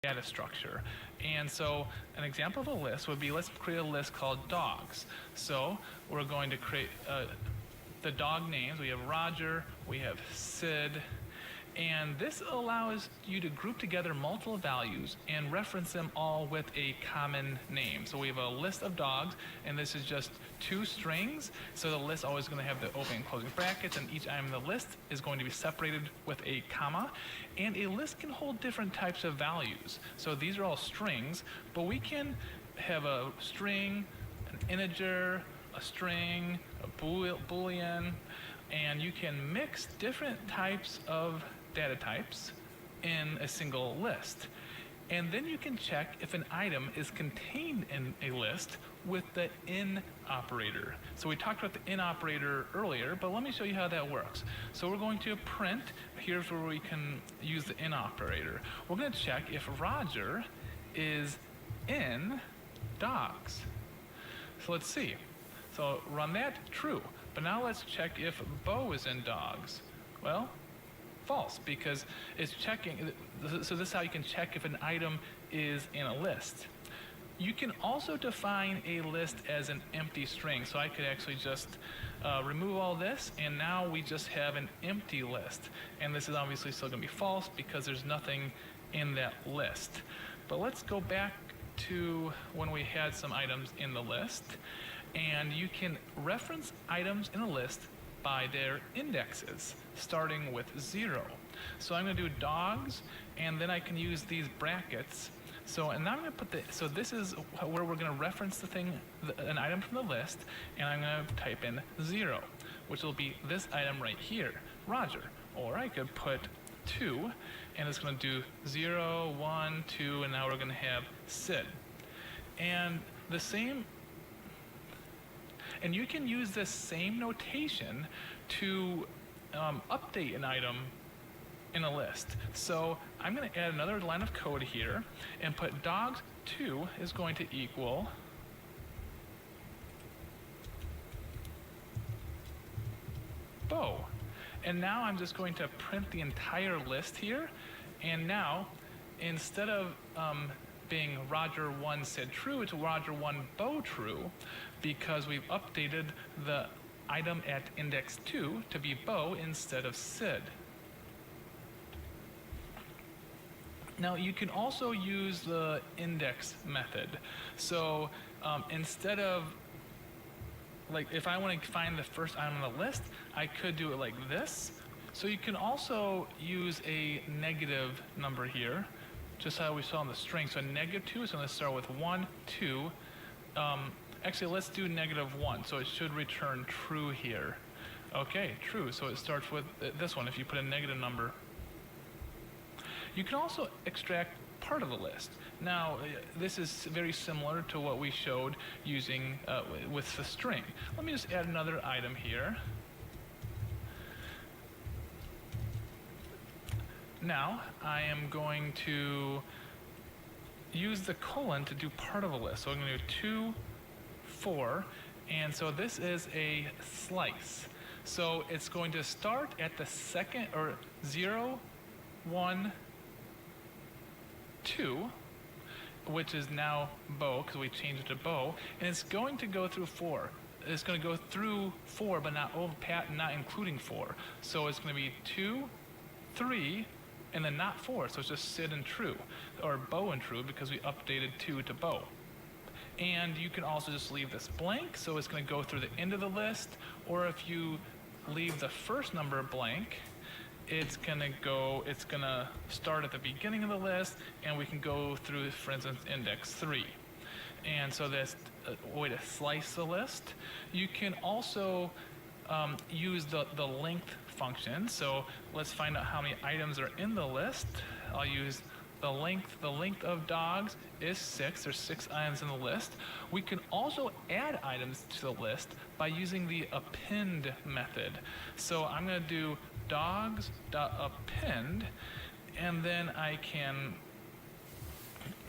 data structure. And so an example of a list would be, let's create a list called dogs. So we're going to create the dog names. We have Roger, we have Sid, and this allows you to group together multiple values and reference them all with a common name. So we have a list of dogs, and this is just 2 strings. So the list is always going to have the opening and closing brackets, and each item in the list is going to be separated with a comma. And a list can hold different types of values. So these are all strings, but we can have a string, an integer, a string, a boolean, and you can mix different types of data types in a single list. And then you can check if an item is contained in a list with the in operator. So we talked about the in operator earlier, but let me show you how that works. So we're going to print. Here's where we can use the in operator. We're going to check if Roger is in dogs. So let's see. So run that, true. But now let's check if Bo is in dogs. Well, false, because it's checking. So this is how you can check if an item is in a list. You can also define a list as an empty string. So I could actually just remove all this, and now we just have an empty list. And this is obviously still going to be false because there's nothing in that list. But let's go back to when we had some items in the list. And you can reference items in a list by their indexes, starting with 0. So I'm going to do dogs, and then I can use these brackets. So, and now I'm going to put so this is where we're going to reference an item from the list, and I'm going to type in 0, which will be this item right here, Roger. Or I could put 2, and it's going to do 0, 1, 2, and now we're going to have Sid. And the same. And you can use this same notation to update an item in a list. So I'm going to add another line of code here and put dogs2 is going to equal Bo. And now I'm just going to print the entire list here. And now, instead of being Roger 1 Sid true, it's Roger 1 Bo true, because we've updated the item at index 2 to be Bo instead of Sid. Now you can also use the index method. So instead of, like, if I want to find the first item on the list, I could do it like this. So you can also use a negative number here, just how we saw in the string. So -2 is going to start with 1, 2. Actually, let's do -1. So it should return true here. Okay, true. So it starts with this one if you put a negative number. You can also extract part of the list. Now, this is very similar to what we showed using with the string. Let me just add another item here. Now, I am going to use the colon to do part of a list. So I'm going to do 2, 4, and so this is a slice. So it's going to start at the second, or 0, 1, 2, which is now Bo, because we changed it to Bo, and it's going to go through 4. It's going to go through 4, but not including 4. So it's going to be 2, 3, and then not 4, so it's just Sid and true, or Bo and true, because we updated 2 to Bo. And you can also just leave this blank, so it's going to go through the end of the list, or if you leave the first number blank, it's going to start at the beginning of the list, and we can go through, for instance, index 3. And so that's a way to slice the list. You can also use the length function. So let's find out how many items are in the list. I'll use the length. The length of dogs is 6. There's 6 items in the list. We can also add items to the list by using the append method. So I'm going to do dogs.append, and then I can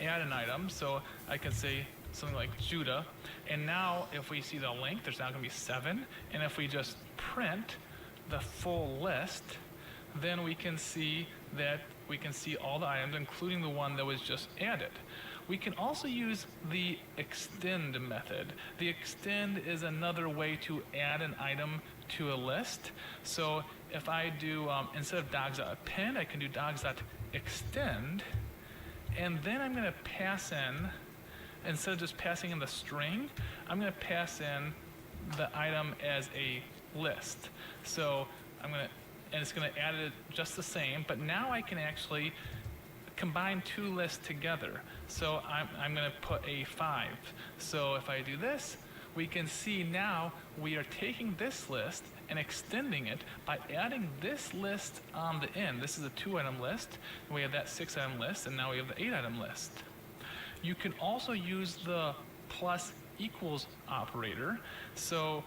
add an item. So I can say something like Judah, and now if we see the length, there's now going to be 7, and if we just print the full list, then we can see that we can see all the items, including the one that was just added. We can also use the extend method. The extend is another way to add an item to a list. So if I do, instead of dogs.append, I can do dogs.extend, and then I'm going to pass in, instead of just passing in the string, I'm going to pass in the item as a list. So I'm going to, and it's going to add it just the same, but now I can actually combine two lists together. So I'm going to put a 5. So if I do this, we can see now we are taking this list and extending it by adding this list on the end. This is a 2-item list, and we have that 6-item list, and now we have the 8-item list. You can also use the plus equals operator. So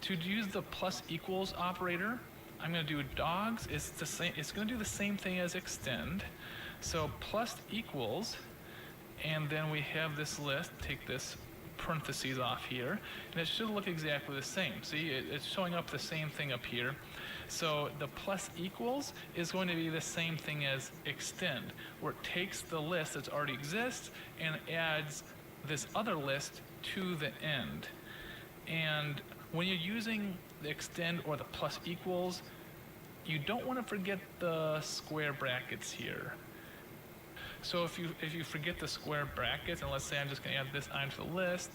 to use the plus equals operator, I'm going to do dogs. It's the same. It's going to do the same thing as extend. So plus equals, and then we have this list. Take this parentheses off here, and it should look exactly the same. See, it's showing up the same thing up here. So the plus equals is going to be the same thing as extend, where it takes the list that already exists and adds this other list to the end. And when you're using the extend or the plus equals, you don't want to forget the square brackets here. So if you forget the square brackets, and let's say I'm just going to add this item to the list,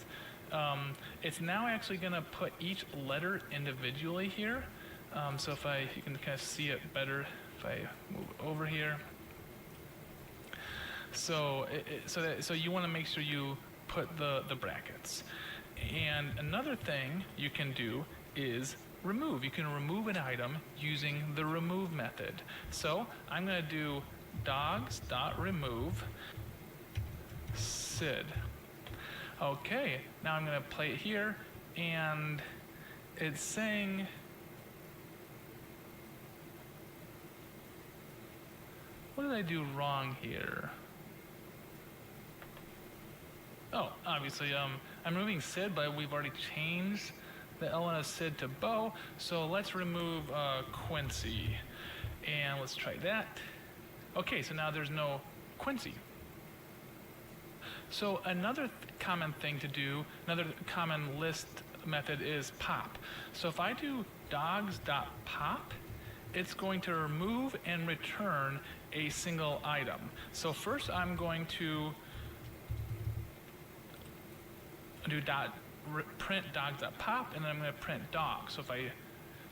it's now actually going to put each letter individually here. So if you can kind of see it better if I move over here. So so you want to make sure you put the brackets. And another thing you can do is remove. You can remove an item using the remove method. So I'm going to do dogs.remove sid. Okay, now I'm going to play it here, and it's saying what did I do wrong here? Oh, obviously I'm removing sid, but we've already changed the element of sid to Bo, so let's remove Quincy, and let's try that. Okay, so now there's no Quincy. So another common thing to do, another common list method is pop. So if I do dogs.pop, it's going to remove and return a single item. So first I'm going to do print dogs.pop, and then I'm going to print dog.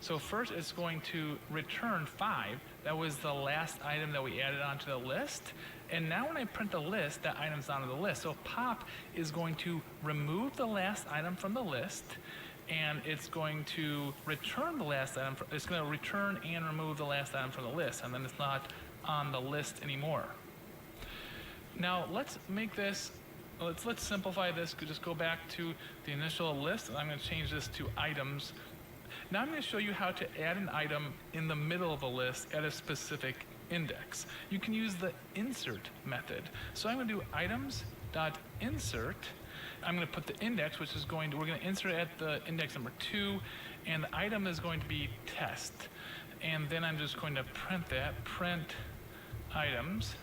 So first it's going to return 5. That was the last item that we added onto the list. And now when I print the list, that item's onto the list. So pop is going to remove the last item from the list, and it's going to return the last item. It's going to return and remove the last item from the list, and then it's not on the list anymore. Now let's make this, let's simplify this. Just go back to the initial list, and I'm going to change this to items. Now I'm going to show you how to add an item in the middle of a list at a specific index. You can use the insert method. So I'm going to do items.insert. I'm going to put the index, which is we're going to insert at the index number 2, and the item is going to be test. And then I'm just going to print that, print items,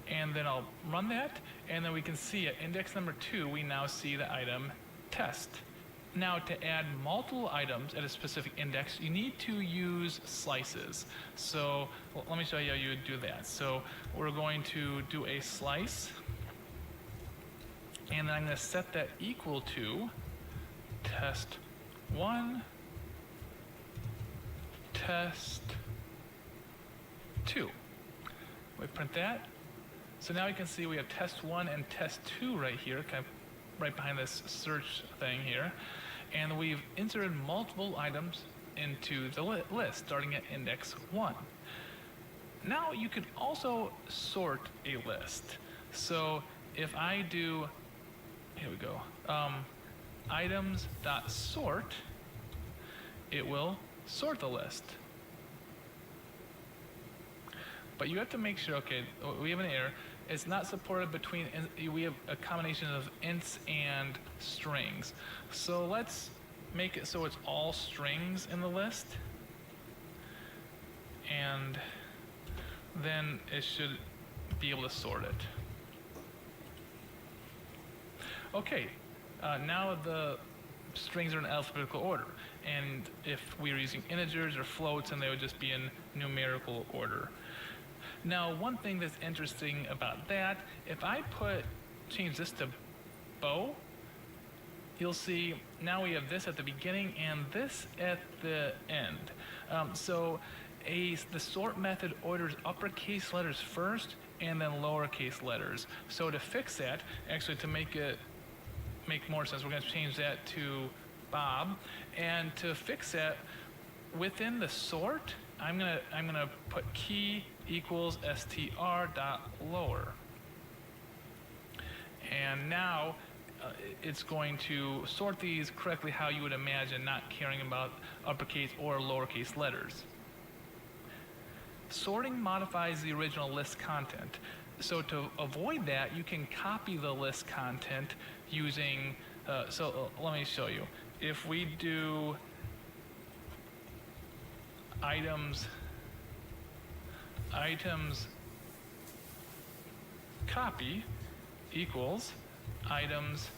and then I'll run that, and then we can see at index number 2, we now see the item test. Now to add multiple items at a specific index, you need to use slices. So let me show you how you would do that. So we're going to do a slice, and then I'm going to set that equal to test1, test2. We print that. So now you can see we have test1 and test2 right here, kind of right behind this search thing here. And we've inserted multiple items into the list, starting at index 1. Now you can also sort a list. So if I do, here we go, items.sort, it will sort the list. But you have to make sure, okay, we have an error. It's not supported between, we have a combination of ints and strings. So let's make it so it's all strings in the list. And then it should be able to sort it. Okay, now the strings are in alphabetical order. And if we were using integers or floats, then they would just be in numerical order. Now, one thing that's interesting about that, if I change this to bow, you'll see now we have this at the beginning and this at the end. The sort method orders uppercase letters first and then lowercase letters. So to fix that, actually to make it make more sense, we're going to change that to Bob. And to fix that, within the sort, I'm gonna put key equals str dot lower. And now it's going to sort these correctly how you would imagine, not caring about uppercase or lowercase letters. Sorting modifies the original list content. So to avoid that, you can copy the list content using, let me show you. If we do items copy equals items,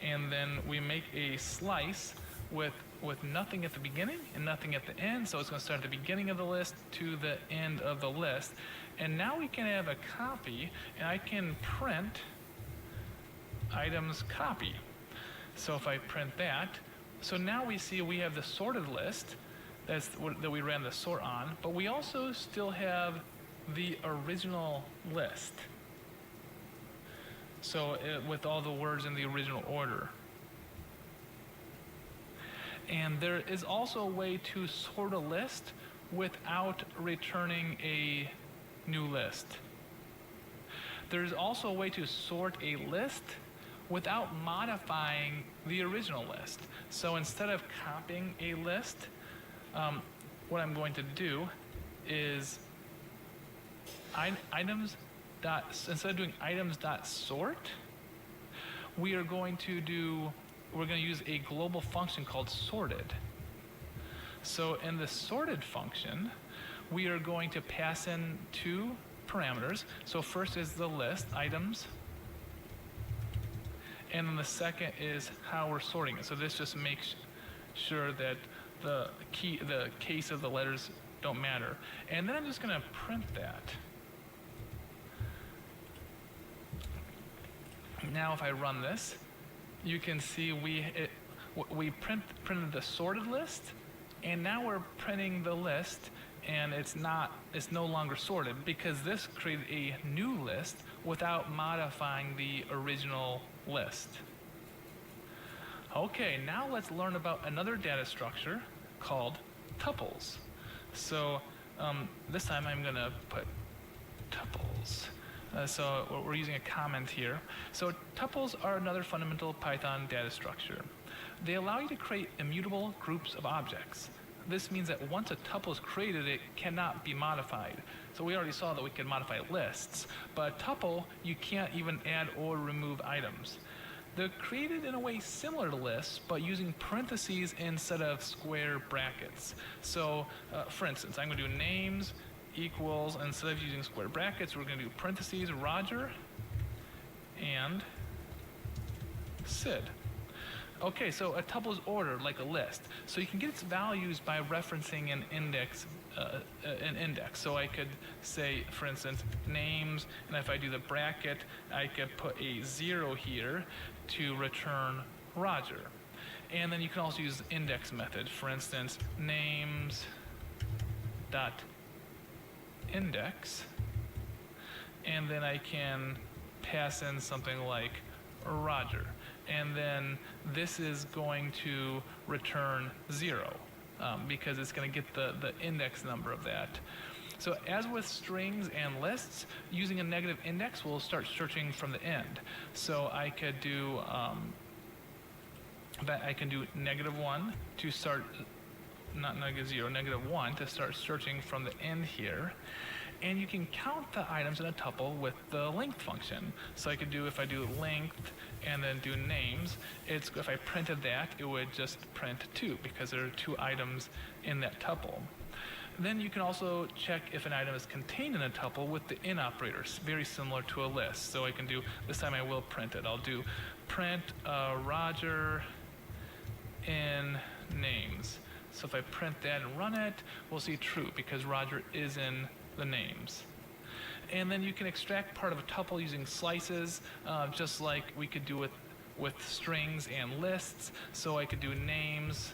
and then we make a slice with nothing at the beginning and nothing at the end, so it's going to start at the beginning of the list to the end of the list. And now we can have a copy, and I can print items copy. So if I print that, so now we see we have the sorted list that we ran the sort on, but we also still have the original list. So with all the words in the original order. And there is also a way to sort a list without returning a new list. There's also a way to sort a list without modifying the original list. So instead of copying a list, what I'm going to do is instead of doing items.sort, we're going to use a global function called sorted. So in the sorted function, we are going to pass in two parameters. So first is the list, items, and then the second is how we're sorting it. So this just makes sure that the case of the letters don't matter. And then I'm just going to print that. Now if I run this, you can see we printed the sorted list, and now we're printing the list, and it's no longer sorted because this created a new list without modifying the original list. Okay, now let's learn about another data structure called tuples. So this time I'm going to put tuples. So we're using a comment here. So tuples are another fundamental Python data structure. They allow you to create immutable groups of objects. This means that once a tuple is created, it cannot be modified. So we already saw that we can modify lists, but a tuple, you can't even add or remove items. They're created in a way similar to lists, but using parentheses instead of square brackets. So for instance, I'm going to do names equals, instead of using square brackets, we're going to do parentheses, Roger and Sid. Okay, so a tuple is ordered like a list. So you can get its values by referencing an index. So I could say, for instance, names, and if I do the bracket, I could put a 0 here to return Roger. And then you can also use the index method. For instance, names dot index, and then I can pass in something like Roger, and then this is going to return 0 because it's going to get the index number of that. So as with strings and lists, using a negative index will start searching from the end. So I could do -1 to start, not -0, -1 to start searching from the end here. And you can count the items in a tuple with the length function. So I could do, if I do length and then do names, if I printed that, it would just print 2 because there are 2 items in that tuple. Then you can also check if an item is contained in a tuple with the in operator, very similar to a list. So I can do, this time I will print it. I'll do print Roger in names. So if I print that and run it, we'll see true because Roger is in the names. And then you can extract part of a tuple using slices, just like we could do with strings and lists. So I could do names,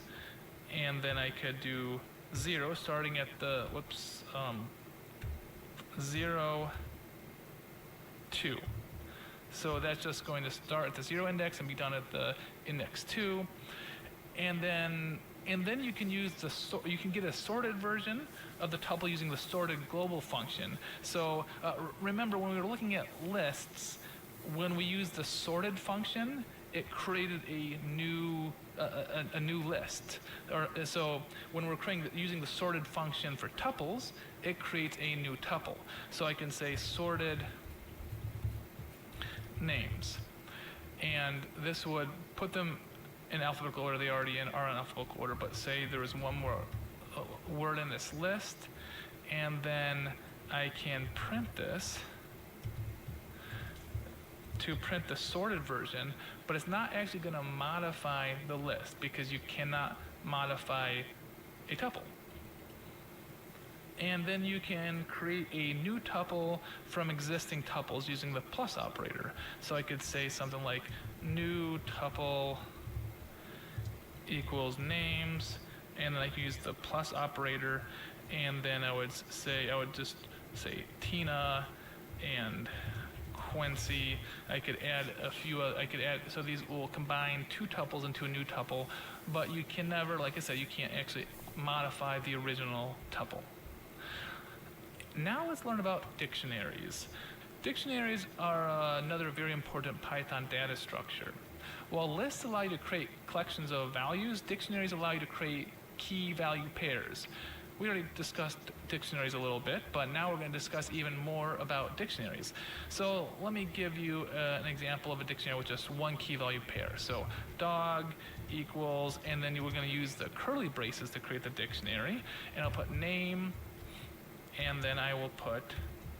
and then I could do 0 starting at the 0, 2. So that's just going to start at the 0 index and be done at the index 2. And then you can use you can get a sorted version of the tuple using the sorted global function. So remember, when we were looking at lists, when we used the sorted function, it created a new list. So when we're using the sorted function for tuples, it creates a new tuple. So I can say sorted names, and this would put them in alphabetical order. They already are in alphabetical order, but say there is one more word in this list, and then I can print this to print the sorted version, but it's not actually going to modify the list because you cannot modify a tuple. And then you can create a new tuple from existing tuples using the plus operator. So I could say something like new tuple equals names, and then I could use the plus operator, and then I would just say Tina and Quincy. I could add so these will combine 2 tuples into a new tuple, but you can never, like I said, you can't actually modify the original tuple. Now let's learn about dictionaries. Dictionaries are another very important Python data structure. While lists allow you to create collections of values, dictionaries allow you to create key value pairs. We already discussed dictionaries a little bit, but now we're going to discuss even more about dictionaries. So let me give you an example of a dictionary with just one key value pair. So dog equals, and then we're going to use the curly braces to create the dictionary, and I'll put name, and then I will put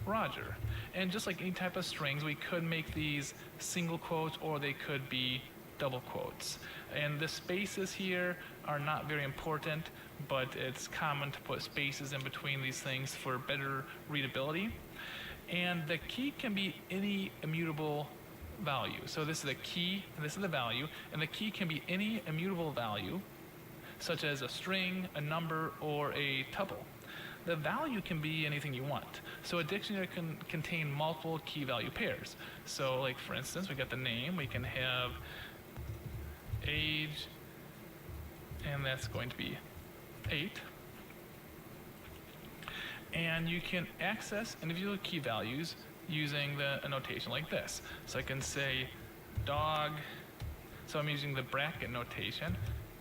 Roger. And just like any type of strings, we could make these single quotes or they could be double quotes. And the spaces here are not very important, but it's common to put spaces in between these things for better readability. And the key can be any immutable value. So this is the key, and this is the value, and the key can be any immutable value, such as a string, a number, or a tuple. The value can be anything you want. So a dictionary can contain multiple key value pairs. So like for instance, we got the name, we can have age, and that's going to be 8. And you can access individual key values using a notation like this. So I can say dog, so I'm using the bracket notation.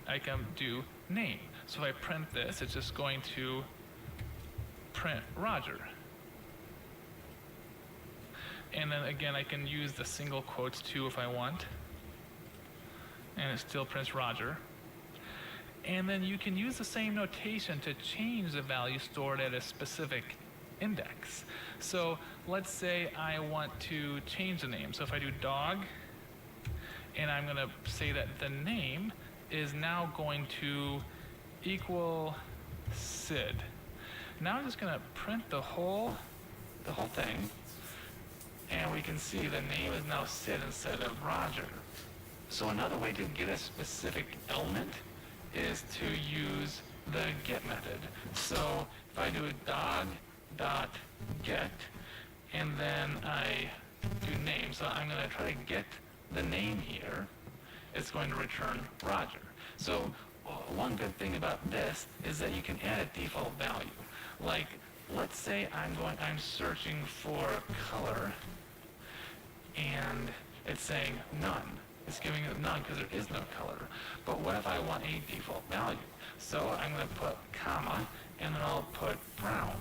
I can do name. So if I print this, it's just going to print Roger. And then again, I can use the single quotes too if I want. And it still prints Roger. And then you can use the same notation to change the value stored at a specific index. So let's say I want to change the name. So if I do dog, and I'm going to say that the name is now going to equal Sid. Now I'm just going to print the whole thing, and we can see the name is now Sid instead of Roger. So another way to get a specific element is to use the get method. So if I do a dog.get, and then I do name, so I'm going to try to get the name here, it's going to return Roger. So one good thing about this is that you can add a default value. Like, let's say I'm searching for color, and it's saying none. It's giving it none because there is no color. But what if I want a default value? So I'm going to put comma, and then I'll put brown.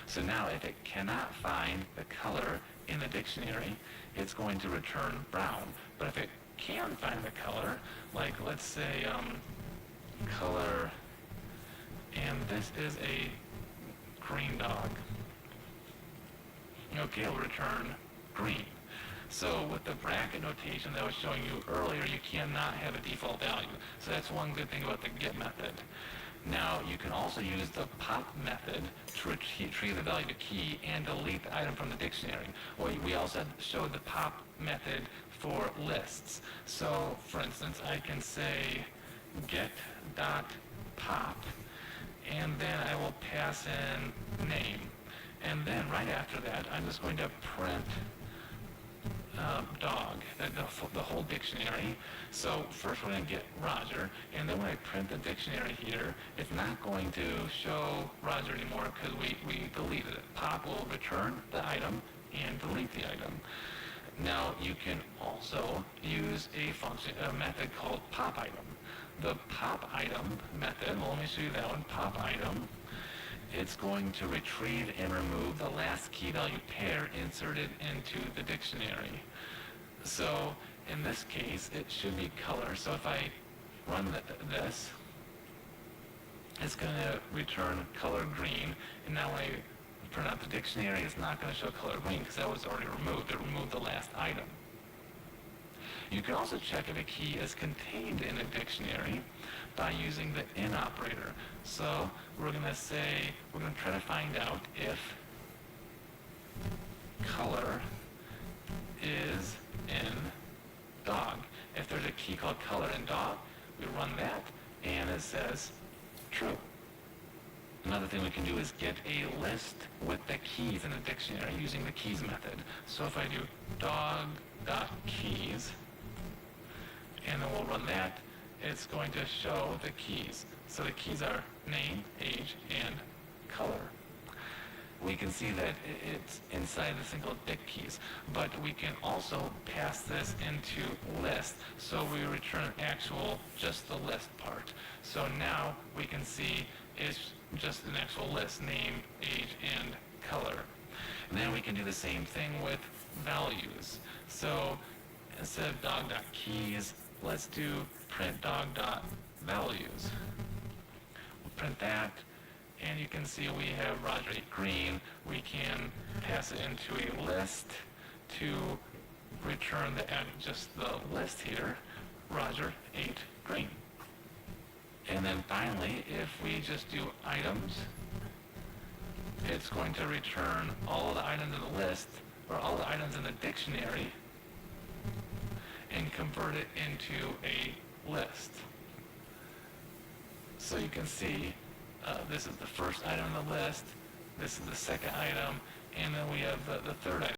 So now if it cannot find the color in the dictionary, it's going to return brown. But if it can find the color, like let's say color and this is a green dog. Okay, it'll return green. So with the bracket notation that I was showing you earlier, you cannot have a default value. So that's one good thing about the get method. Now, you can also use the pop method to retrieve the value of key and delete the item from the dictionary. Well, we also showed the pop method for lists. So, for instance, I can say get.pop, and then I will pass in name. And then right after that, I'm just going to print dog, the whole dictionary. So first we're going to get Roger, and then when I print the dictionary here, it's not going to show Roger anymore because we deleted it. Pop will return the item and delete the item. Now you can also use a method called pop item. The pop item method, well, let me show you that one, pop item. It's going to retrieve and remove the last key value pair inserted into the dictionary. So in this case, it should be color. So if I run this, it's going to return color green. And now when I print out the dictionary, it's not going to show color green because that was already removed. It removed the last item. You can also check if a key is contained in a dictionary by using the in operator. So we're going to try to find out if color is in dog. If there's a key called color in dog, we run that and it says true. Another thing we can do is get a list with the keys in the dictionary using the keys method. So if I do dog.keys, and then we'll run that, it's going to show the keys. So the keys are name, age, and color. We can see that it's inside the single dict keys, but we can also pass this into list, so we return just the list part. So now we can see it's just an actual list, name, age, and color. And then we can do the same thing with values. So instead of dog.keys, let's do print dog.values. We'll print that, and you can see we have Roger 8 green. We can pass it into a list to return just the list here, Roger 8 green. And then finally, if we just do items, it's going to return all the items in the list, or all the items in the dictionary, and convert it into a list. So you can see this is the first item on the list, this is the second item, and then we have the third item.